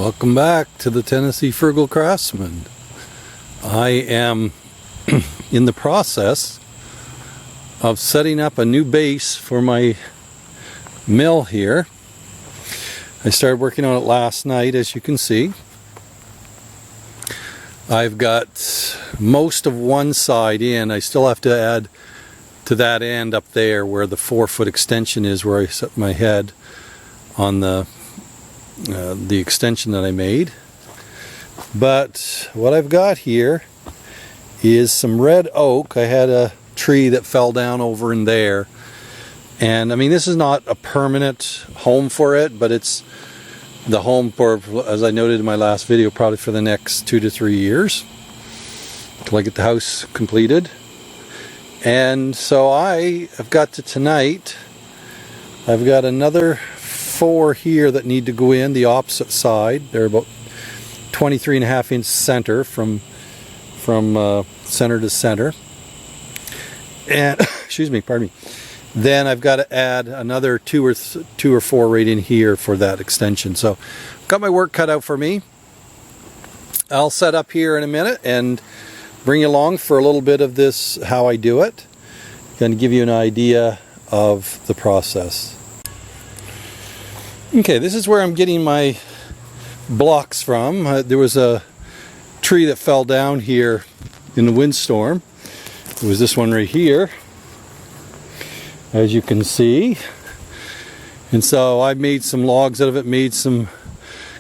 Welcome back to the Tennessee Frugal Craftsman. I am in the process of setting up a new base for my mill here. I started working on it last night, as you can see. I've got most of one side in. I still have to add to that end up there where the 4-foot extension is, where I set my head on the extension that I made. But what I've got here is some red oak. I had a tree that fell down over in there, and I mean, this is not a permanent home for it, but it's the home for, as I noted in my last video, probably for the next 2 to 3 years till I get the house completed. And so I have got to tonight, I've got another 4 here that need to go in the opposite side. They're about 23.5-inch center from center to center. And excuse me, pardon me. Then I've got to add another 2 or 4 right in here for that extension. So I've got my work cut out for me. I'll set up here in a minute and bring you along for a little bit of this, how I do it. Going to give you an idea of the process. Okay, this is where I'm getting my blocks from. There was a tree that fell down here in the windstorm. It was this one right here, as you can see. And so I made some logs out of it,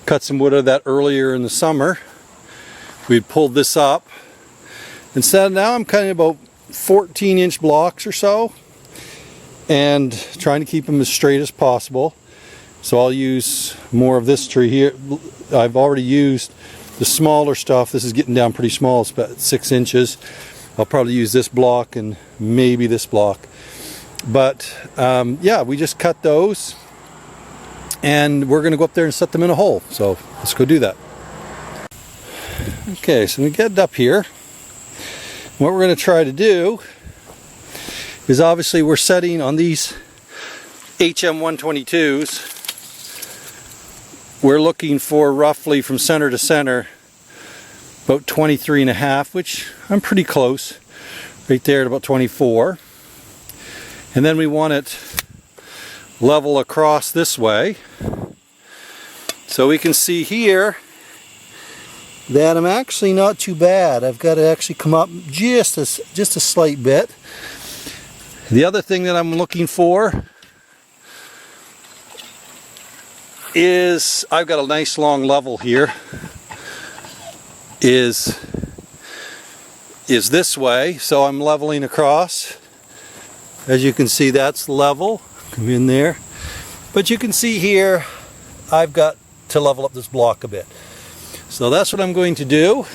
cut some wood out of that earlier in the summer. We'd pulled this up. Instead, now I'm cutting about 14-inch blocks or so, and trying to keep them as straight as possible. So I'll use more of this tree here. I've already used the smaller stuff. This is getting down pretty small. It's about 6 inches. I'll probably use this block and maybe this block. But yeah, we just cut those, and we're going to go up there and set them in a hole. So let's go do that. Okay, so we get up here. What we're going to try to do is, obviously we're setting on these HM 122s. We're looking for roughly from center to center about 23.5, which I'm pretty close, right there at about 24. And then we want it level across this way. So we can see here that I'm actually not too bad. I've got to actually come up just a slight bit. The other thing that I'm looking for is, I've got a nice long level here, is this way. So I'm leveling across. As you can see, that's level. Come in there. But you can see here, I've got to level up this block a bit. So that's what I'm going to do.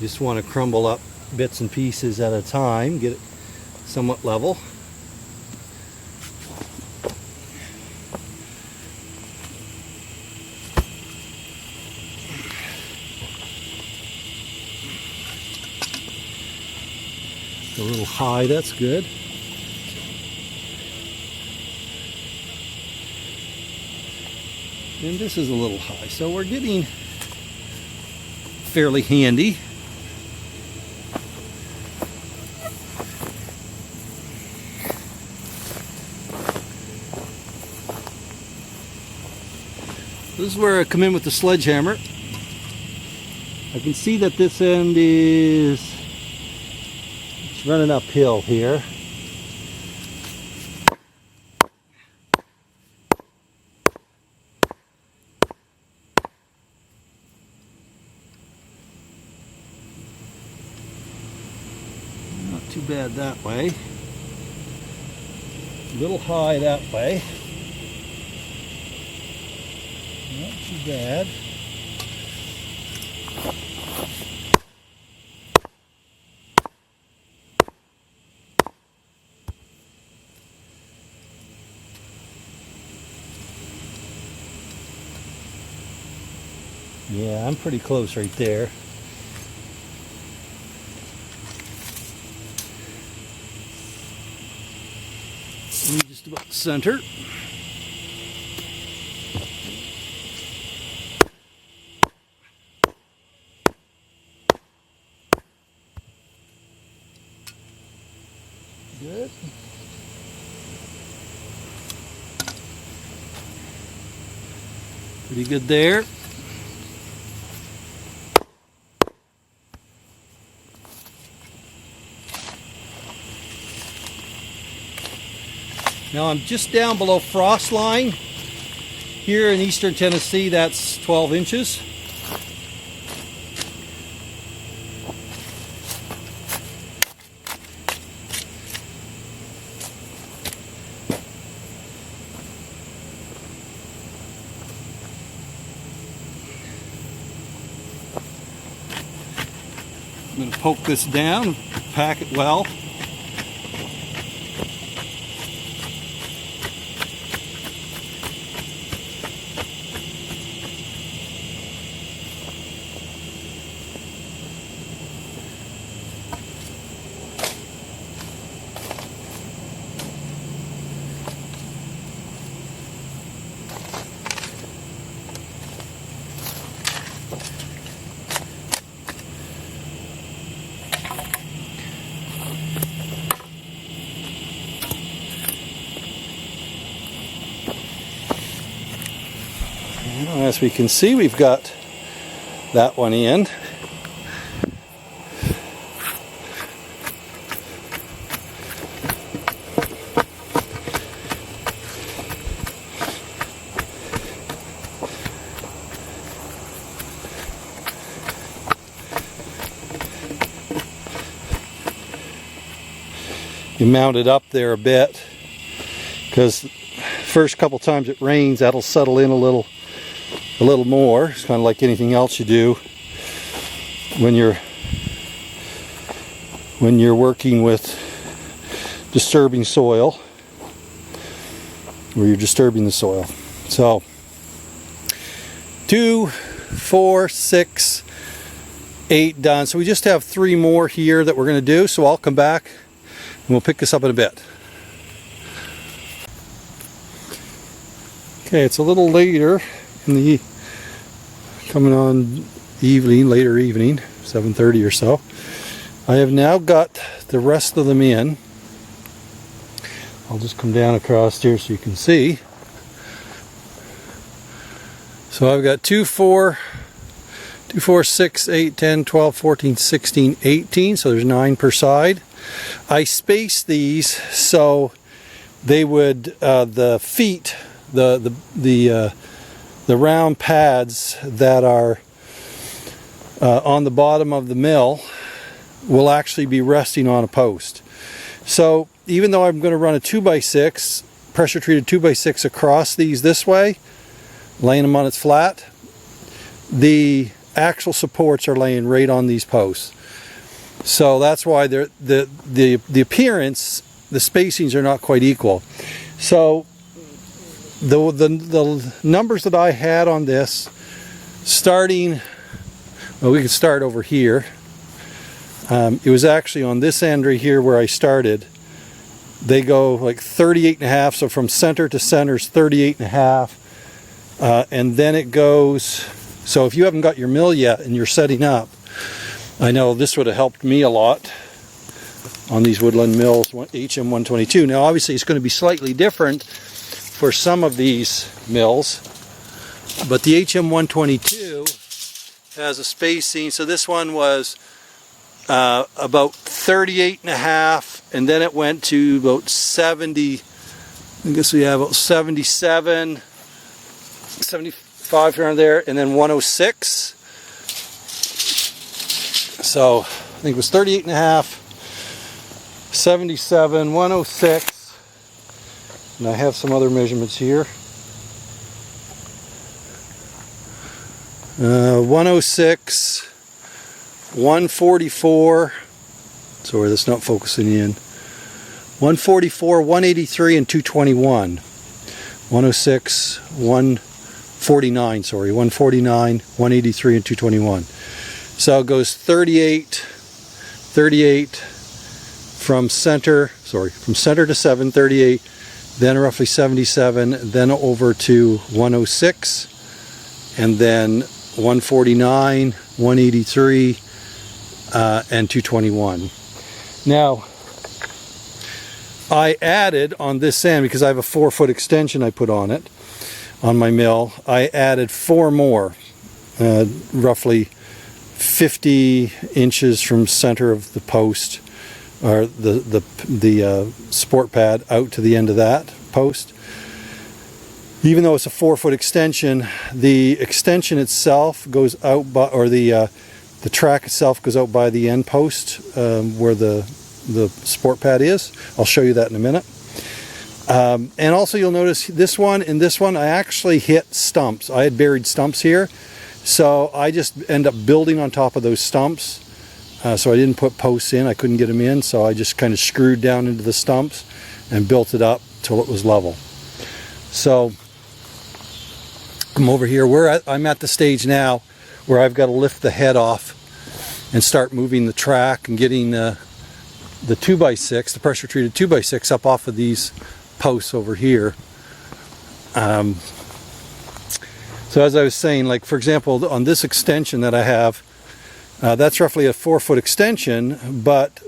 Just want to crumble up bits and pieces at a time, get it somewhat level. A little high, that's good. And this is a little high, so we're getting fairly handy. This is where I come in with the sledgehammer. I can see that this end is It's running uphill here. Not too bad that way. A little high that way. Not too bad. Yeah, I'm pretty close right there. Just about center. Good. Pretty good there. Now I'm just down below frost line. Here in eastern Tennessee, that's 12 inches. I'm going to poke this down, pack it well. As we can see, we've got that one in. You mount it up there a bit, because first couple times it rains, that'll settle in a little more. It's kind of like anything else you do when you're working with disturbing soil, where you're disturbing the soil. So 2, 4, 6, 8 done. So we just have 3 more here that we're going to do. So I'll come back and we'll pick this up in a bit. Okay, it's a little later in the coming on evening, later evening, 7:30 or so. I have now got the rest of them in. I'll just come down across here so you can see. So I've got 2, 4, 6, 8, 10, 12, 14, 16, 18. So there's 9 per side. I spaced these so they would, the feet, the round pads that are on the bottom of the mill will actually be resting on a post. So even though I'm going to run a 2x6, pressure treated 2x6 across these this way, laying them on its flat, the actual supports are laying right on these posts. So that's why the appearance, the spacings are not quite equal. So the numbers that I had on this, starting, well, we could start over here. It was actually on this end right here where I started. They go like 38.5, so from center to center is 38.5, and then it goes. So if you haven't got your mill yet and you're setting up, I know this would have helped me a lot on these Woodland Mills HM122. Now obviously it's going to be slightly different for some of these mills, but the HM122 has a spacing. So this one was about 38 and a half, and then it went to about 70. I guess we have about 77, 75 around there, and then 106. So I think it was 38 and a half, 77, 106, and I have some other measurements here. 106, 144, sorry that's not focusing in, 144, 183, and 221. 106, 149, sorry, 149, 183, and 221. So it goes 38 from center to 738, then roughly 77, then over to 106, and then 149, 183, and 221. Now, I added on this end, because I have a 4-foot extension I put on it, on my mill, I added 4 more, roughly 50 inches from center of the post, or the support pad out to the end of that post. Even though it's a 4-foot extension, the extension itself goes out by, or the track itself goes out by the end post where the support pad is. I'll show you that in a minute. And also you'll notice this one and this one, I actually hit stumps. I had buried stumps here, so I just end up building on top of those stumps. So I didn't put posts in, I couldn't get them in, so I just kind of screwed down into the stumps and built it up till it was level. So I'm over here, I'm at the stage now where I've got to lift the head off and start moving the track and getting the 2x6, the pressure treated 2x6 up off of these posts over here. So as I was saying, like for example, on this extension that I have, that's roughly a 4-foot extension, but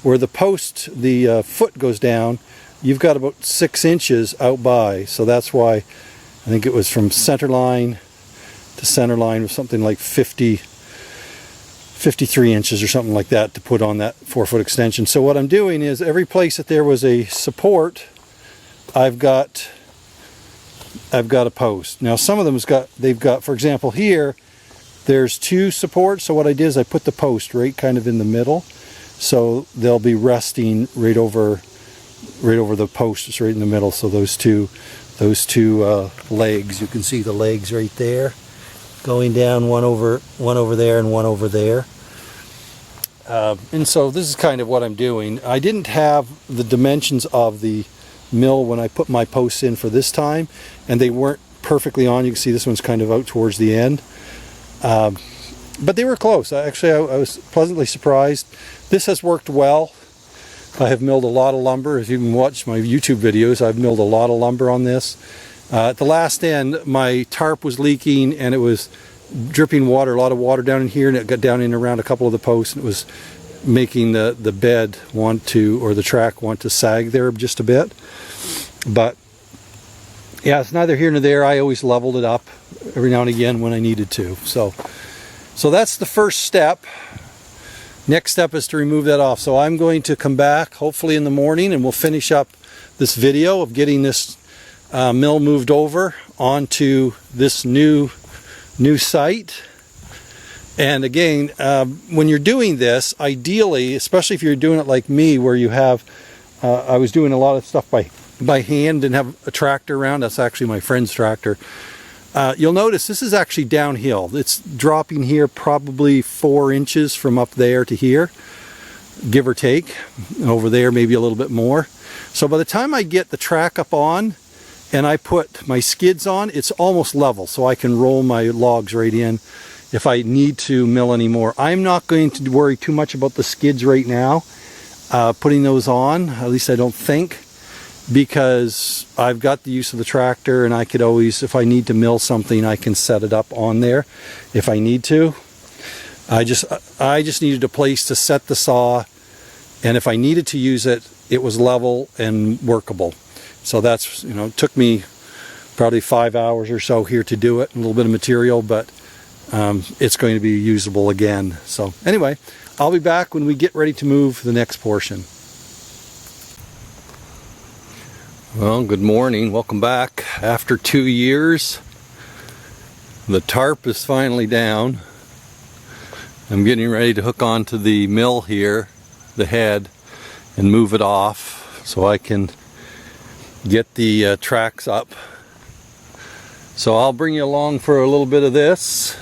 where the post, the foot goes down, you've got about 6 inches out by. So that's why I think it was from center line to center line was something like 53 inches or something like that to put on that 4-foot extension. So what I'm doing is every place that there was a support, I've got a post. Now some of them they've got, for example here, there's 2 supports. So what I did is I put the post right kind of in the middle, so they'll be resting right over the post, just right in the middle. So those two legs, you can see the legs right there, going down, one over there and one over there. And so this is kind of what I'm doing. I didn't have the dimensions of the mill when I put my posts in for this time, and they weren't perfectly on. You can see this one's kind of out towards the end, but they were close. I was pleasantly surprised. This has worked well. I have milled a lot of lumber. If you can watch my YouTube videos, I've milled a lot of lumber on this. At the last end, my tarp was leaking and it was dripping water, a lot of water down in here, and it got down in around a couple of the posts, and it was making the bed or the track want to sag there just a bit. But yeah, it's neither here nor there. I always leveled it up every now and again when I needed to. So that's the first step. Next step is to remove that off. So I'm going to come back hopefully in the morning, and we'll finish up this video of getting this mill moved over onto this new site. And again, when you're doing this, ideally, especially if you're doing it like me, where you have, I was doing a lot of stuff by hand and have a tractor around. That's actually my friend's tractor. You'll notice this is actually downhill. It's dropping here probably 4 inches from up there to here, give or take. Over there maybe a little bit more. So by the time I get the track up on and I put my skids on, it's almost level, so I can roll my logs right in if I need to mill anymore. I'm not going to worry too much about the skids right now, putting those on, at least I don't think, because I've got the use of the tractor, and I could always, if I need to mill something, I can set it up on there if I need to. I just needed a place to set the saw, and if I needed to use it, it was level and workable. So that's, it took me probably 5 hours or so here to do it, a little bit of material, but it's going to be usable again. So anyway, I'll be back when we get ready to move the next portion. Well, good morning. Welcome back. After 2 years, the tarp is finally down. I'm getting ready to hook onto the mill here, the head, and move it off so I can get the tracks up. So I'll bring you along for a little bit of this.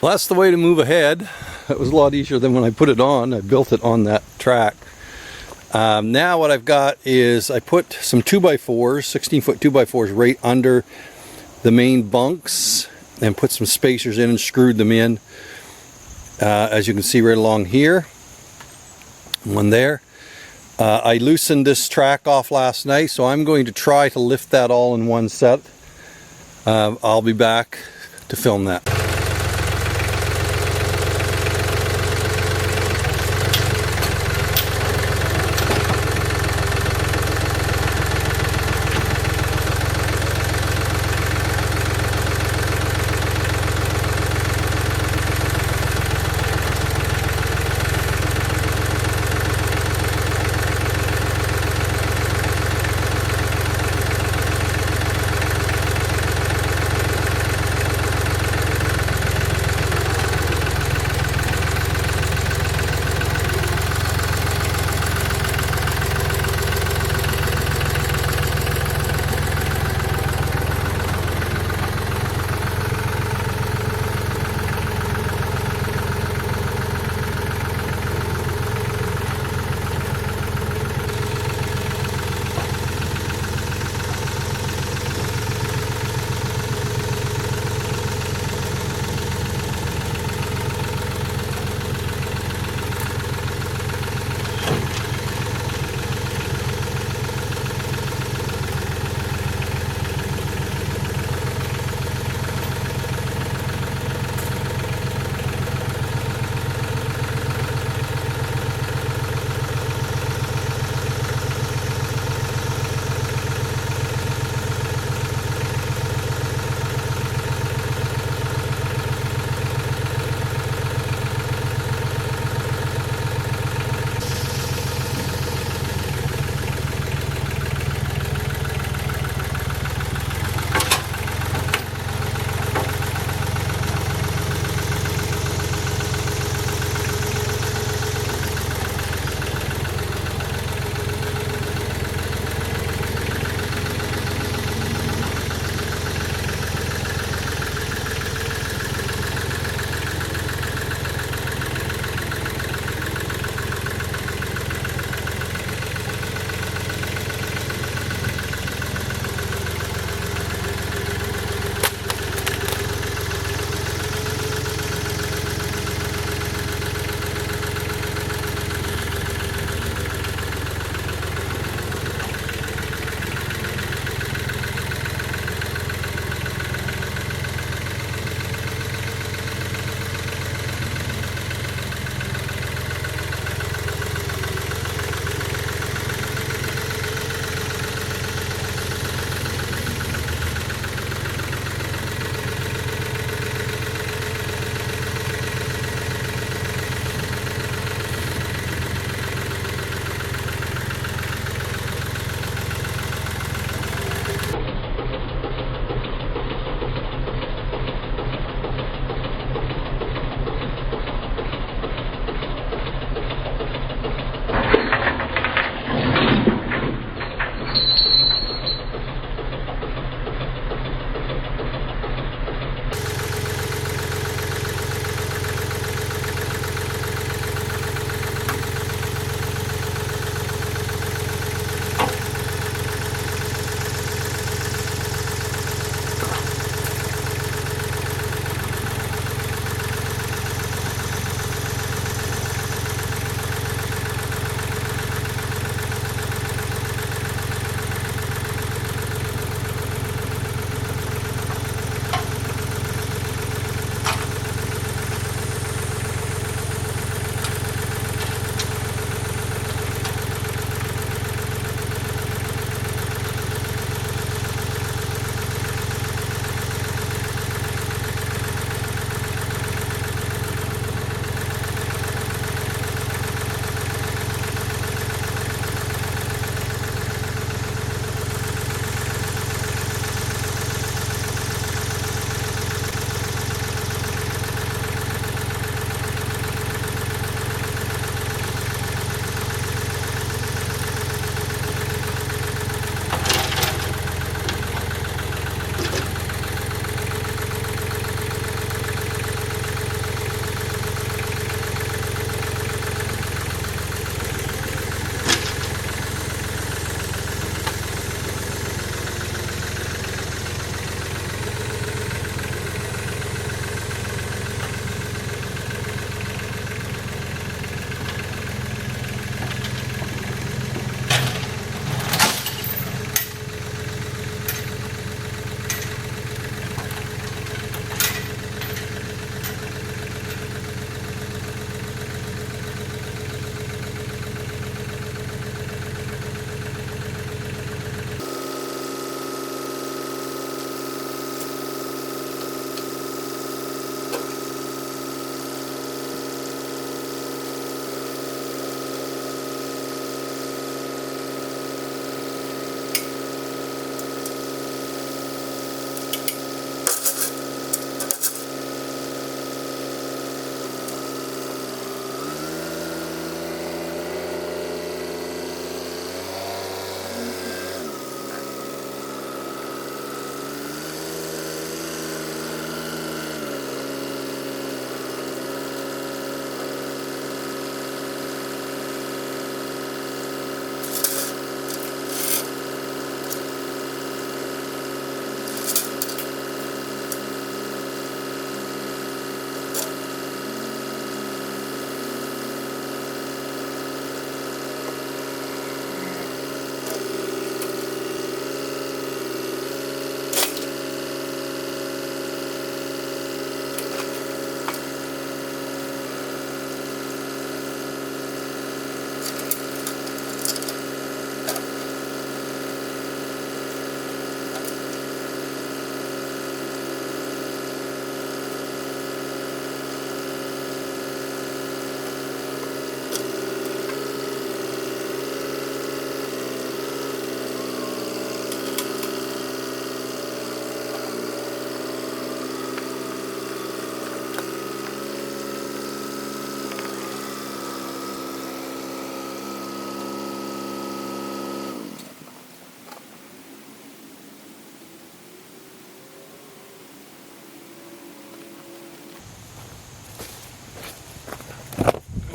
Well, that's the way to move ahead. It was a lot easier than when I put it on. I built it on that track. Now what I've got is I put some 2x4s, 16-foot 2x4s right under the main bunks and put some spacers in and screwed them in. As you can see right along here. One there. I loosened this track off last night, so I'm going to try to lift that all in one set. I'll be back to film that.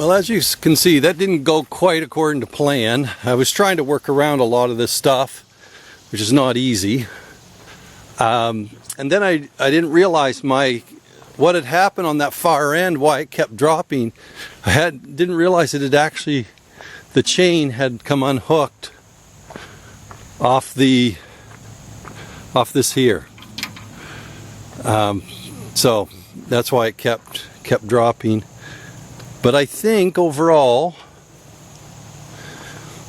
Well, as you can see, that didn't go quite according to plan. I was trying to work around a lot of this stuff, which is not easy. And then I didn't realize what had happened on that far end, why it kept dropping. Didn't realize it had actually, the chain had come unhooked off this here. So that's why it kept dropping. But I think overall,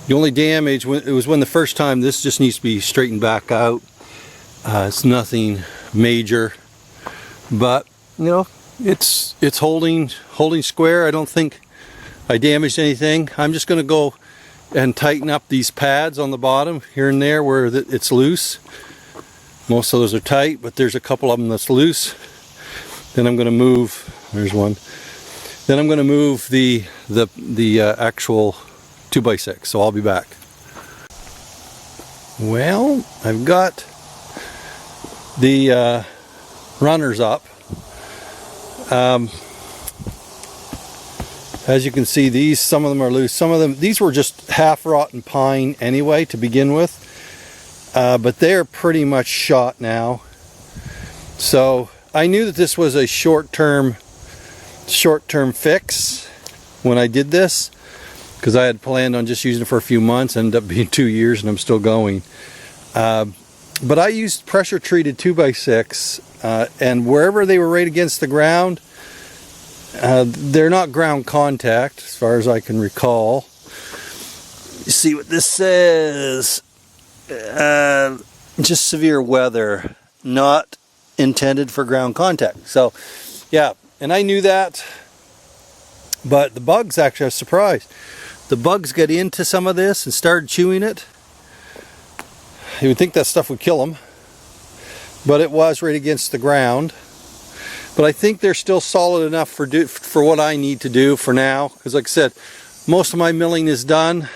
the only damage, it was when the first time, this just needs to be straightened back out. It's nothing major, but you know, it's holding square. I don't think I damaged anything. I'm just going to go and tighten up these pads on the bottom here and there where it's loose. Most of those are tight, but there's a couple of them that's loose. Then I'm going to move, there's one. Then I'm going to move the actual 2x6, so I'll be back. Well, I've got the runners up. As you can see, some of them are loose. Some of them, these were just half rotten pine anyway to begin with, but they're pretty much shot now. So I knew that this was a short-term fix when I did this, because I had planned on just using it for a few months. Ended up being 2 years and I'm still going. But I used pressure treated 2x6 and wherever they were right against the ground, they're not ground contact as far as I can recall. You see what this says? Just severe weather, not intended for ground contact. So yeah, and I knew that, but the bugs, actually I was surprised. The bugs got into some of this and started chewing it. You would think that stuff would kill them, but it was right against the ground. But I think they're still solid enough for what I need to do for now, because like I said, most of my milling is done.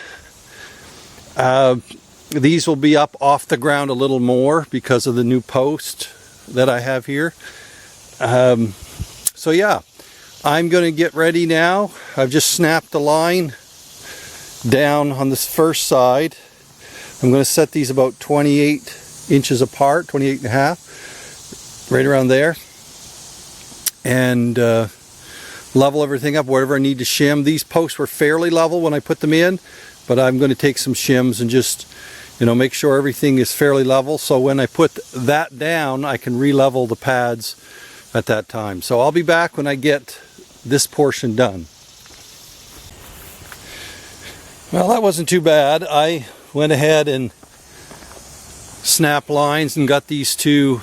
These will be up off the ground a little more because of the new post that I have here. So yeah, I'm going to get ready now. I've just snapped the line down on this first side. I'm going to set these about 28 inches apart, 28 and a half, right around there. And level everything up, wherever I need to shim. These posts were fairly level when I put them in, but I'm going to take some shims and just, you know, make sure everything is fairly level, so when I put that down I can re-level the pads at that time. So I'll be back when I get this portion done. Well, that wasn't too bad. I went ahead and snapped lines and got these two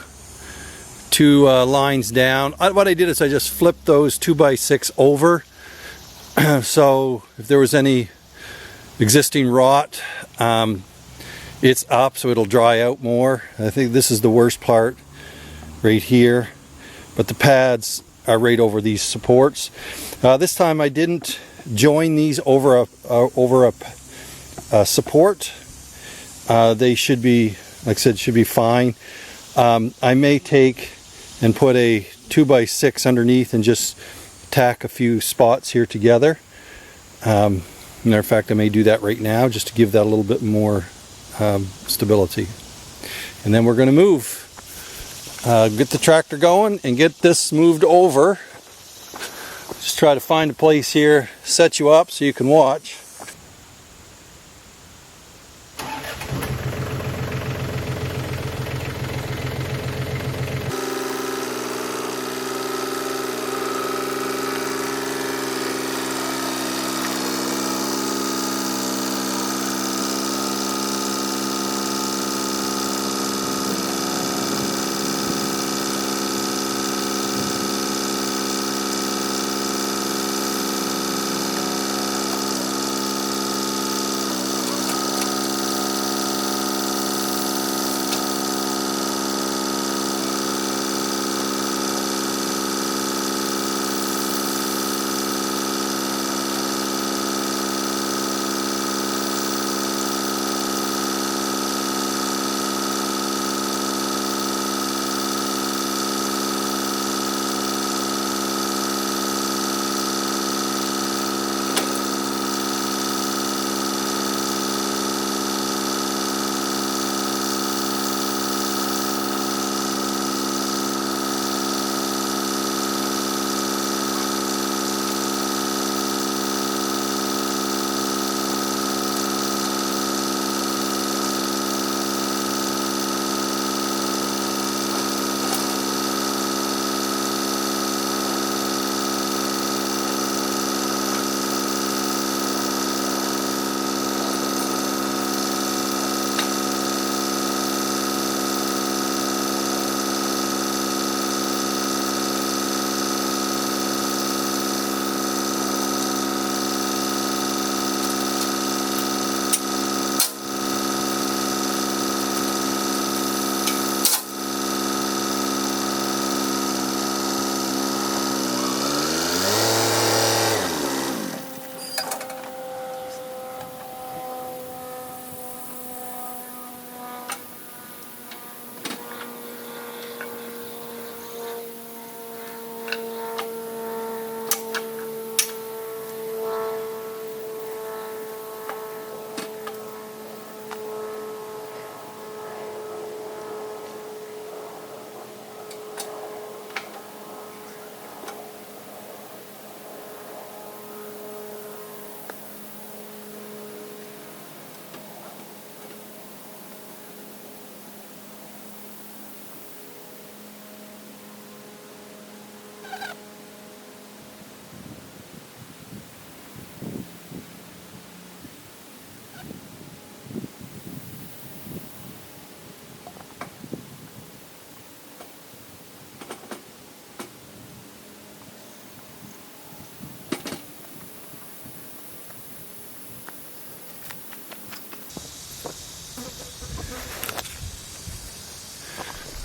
lines down. What I did is I just flipped those 2x6 over so if there was any existing rot, it's up so it'll dry out more. I think this is the worst part right here, but the pads are right over these supports. This time I didn't join these over a support. They should be, like I said, should be fine. I may take and put a 2x6 underneath and just tack a few spots here together. Matter of fact, I may do that right now just to give that a little bit more stability. And then we're going to move, get the tractor going and get this moved over. Just try to find a place here, set you up so you can watch.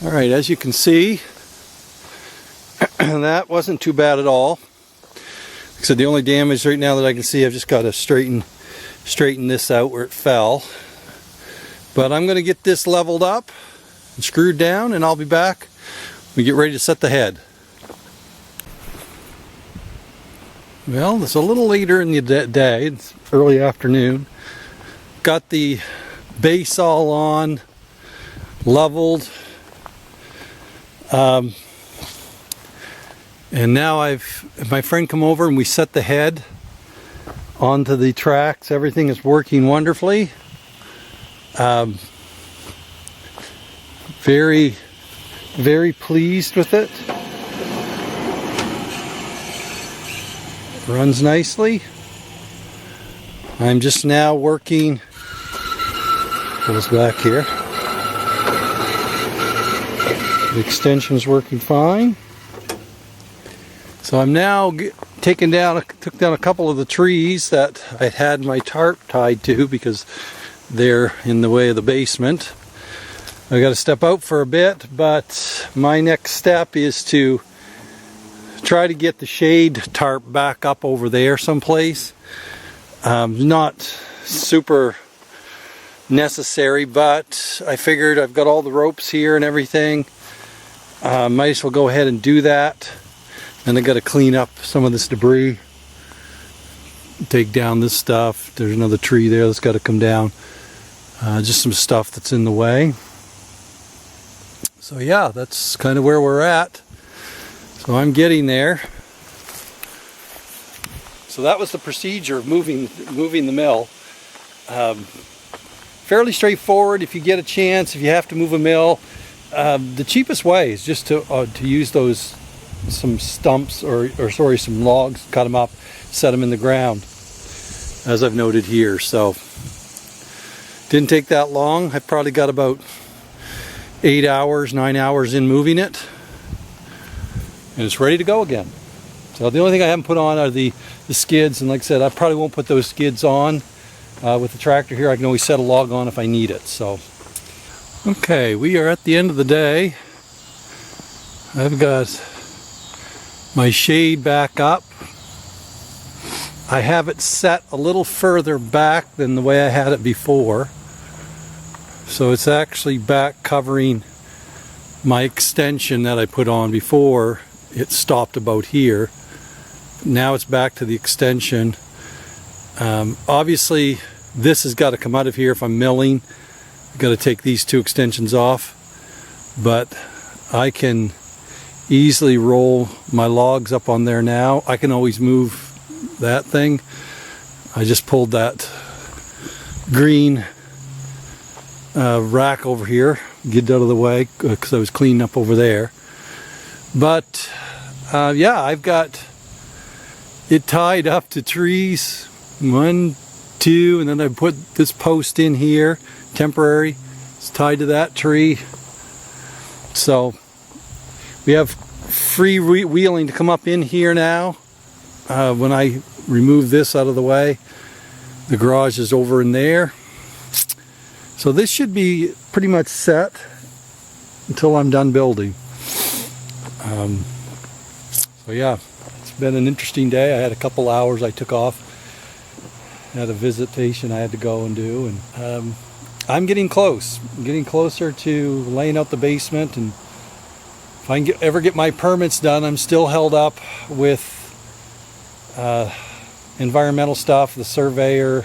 All right, as you can see, that wasn't too bad at all. Like I said, the only damage right now that I can see, I've just got to straighten this out where it fell. But I'm going to get this leveled up and screwed down, and I'll be back. We get ready to set the head. Well, it's a little later in the day. It's early afternoon. Got the base all on, leveled. And now my friend come over and we set the head onto the tracks. Everything is working wonderfully. Very, very pleased with it. Runs nicely. I'm just now working. Goes back here. The extension is working fine. So I'm now took down a couple of the trees that I had my tarp tied to because they're in the way of the basement. I got to step out for a bit, but my next step is to try to get the shade tarp back up over there someplace. Not super necessary, but I figured I've got all the ropes here and everything. Might as well go ahead and do that. And I got to clean up some of this debris, take down this stuff. There's another tree there that's got to come down. Just some stuff that's in the way. So yeah, that's kind of where we're at. So I'm getting there. So that was the procedure of moving the mill. Fairly straightforward. If you get a chance, if you have to move a mill, the cheapest way is just to use some stumps or some logs, cut them up, set them in the ground, as I've noted here. So didn't take that long. I probably got about 8 hours, 9 hours in moving it, and it's ready to go again. So the only thing I haven't put on are the skids, and like I said, I probably won't put those skids on with the tractor here. I can always set a log on if I need it. So okay, we are at the end of the day. I've got my shade back up. I have it set a little further back than the way I had it before. So it's actually back covering my extension that I put on before. It stopped about here. Now it's back to the extension. Obviously this has got to come out of here if I'm milling. I've got to take these two extensions off, but I can easily roll my logs up on there now. I can always move that thing. I just pulled that green rack over here, get it out of the way because I was cleaning up over there. But yeah, I've got it tied up to trees, 1, 2, and then I put this post in here, temporary. It's tied to that tree. So we have free wheeling to come up in here now. When I remove this out of the way, the garage is over in there. So this should be pretty much set until I'm done building. So yeah, it's been an interesting day. I had a couple hours I took off. Had a visitation I had to go and do, and I'm getting close. I'm getting closer to laying out the basement, and if I can ever get my permits done, I'm still held up with environmental stuff, the surveyor,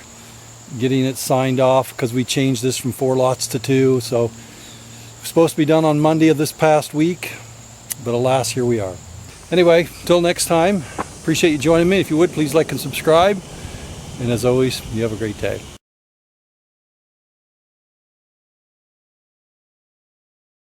getting it signed off because we changed this from 4 lots to 2. So it's supposed to be done on Monday of this past week, but alas, here we are. Anyway, till next time, appreciate you joining me. If you would, please like and subscribe. And as always, you have a great day.